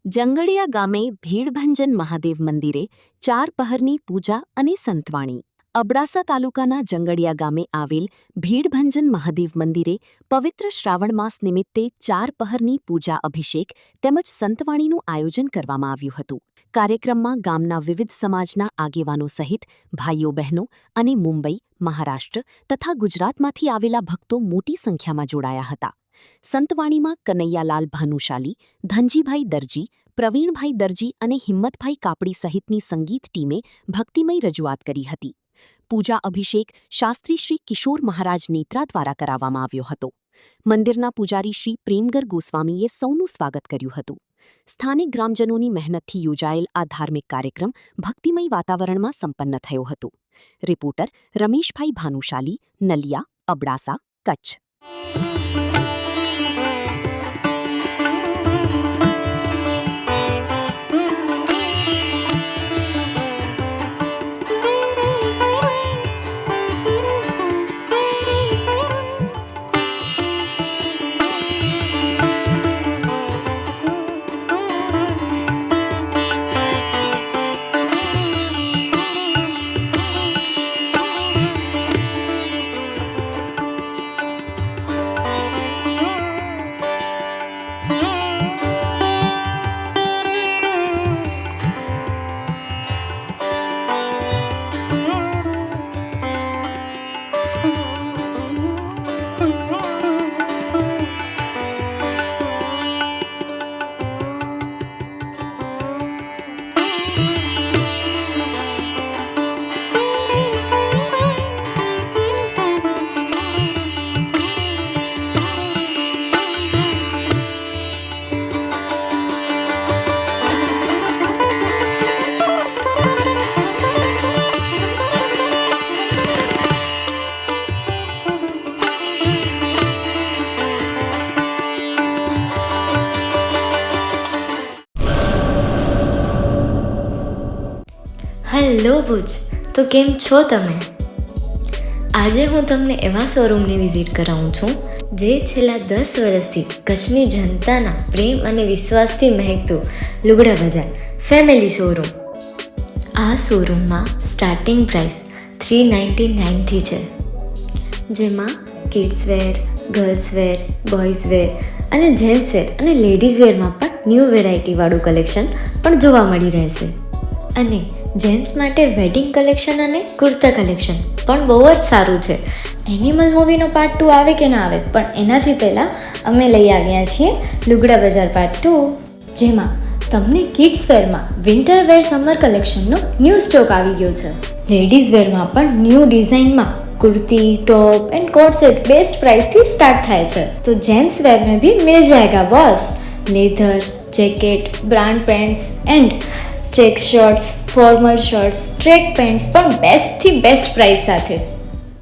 જંગડિયા ગામે ભીડભંજન મહાદેવ મંદિરે 4 પહરની પૂજા અને સંતવાણી. અબડાસા તાલુકાના જંગડિયા ગામે આવેલ ભીડભંજન મહાદેવ મંદિરે પવિત્ર શ્રાવણ માસ નિમિત્તે 4 પહરની પૂજા અભિષેક તેમજ સંતવાણીનું આયોજન કરવામાં આવ્યું હતું. કાર્યક્રમમાં ગામના વિવિધ સમાજના આગેવાનો સહિત ભાઈઓ બહેનો અને મુંબઈ, મહારાષ્ટ્ર તથા ગુજરાતમાંથી આવેલા ભક્તો મોટી સંખ્યામાં જોડાયા હતા. સંતવાણીમાં કનૈયાલાલ ભાનુશાલી, ધનજીભાઈ દરજી, પ્રવીણભાઈ દરજી અને હિંમતભાઈ કાપડી સહિતની સંગીત ટીમે ભક્તિમય રજૂઆત કરી હતી. પૂજા અભિષેક શાસ્ત્રી શ્રી કિશોર મહારાજ નેત્રા દ્વારા કરાવવામાં આવ્યો હતો. મંદિરના પૂજારી શ્રી પ્રેમગર ગોસ્વામીએ સૌનું સ્વાગત કર્યું હતું. સ્થાનિક ગ્રામજનોની મહેનતથી યોજાયેલ આ ધાર્મિક કાર્યક્રમ ભક્તિમય વાતાવરણમાં સંપન્ન થયો હતો. રિપોર્ટર રમેશભાઈ ભાનુશાલી, નલિયા, અબડાસા, કચ્છ. હેલો ભુજ, તો કેમ છો તમે? આજે હું તમને એવા શોરૂમની વિઝિટ કરાવું છું જે છેલ્લા 10 વર્ષથી કચ્છની જનતાના પ્રેમ અને વિશ્વાસથી મહેકતું લુગડા બજાર ફેમિલી શોરૂમ. આ શોરૂમમાં સ્ટાર્ટિંગ પ્રાઇસ 399થી છે, જેમાં kids wear, girls wear, boys wear અને જેન્ટ્સ વેર અને લેડીઝ વેરમાં પણ ન્યૂ વેરાયટીવાળું કલેક્શન પણ જોવા મળી રહેશે. અને જેન્ટ્સ માટે વેડિંગ કલેક્શન અને કુર્તા કલેક્શન પણ બહુ જ સારું છે. એનિમલ મૂવીનો પાર્ટ 2 આવે કે ના આવે, પણ એનાથી પહેલાં અમે લઈ આવ્યા છીએ લુગડા બજાર પાર્ટ 2, જેમાં તમને કિડ્સ વેરમાં વિન્ટર વેર સમર કલેક્શનનો ન્યૂ સ્ટોક આવી ગયો છે. લેડીઝ વેરમાં પણ ન્યૂ ડિઝાઇનમાં kurti, top and coat set best price थी स्टार्ट થાય છે. तो जेंट्स वेयर में भी मिल जाएगा boss. Leather, jacket, brand pants and check shirts, formal shirts, track pants પણ બેસ્ટથી બેસ્ટ પ્રાઇસ સાથે.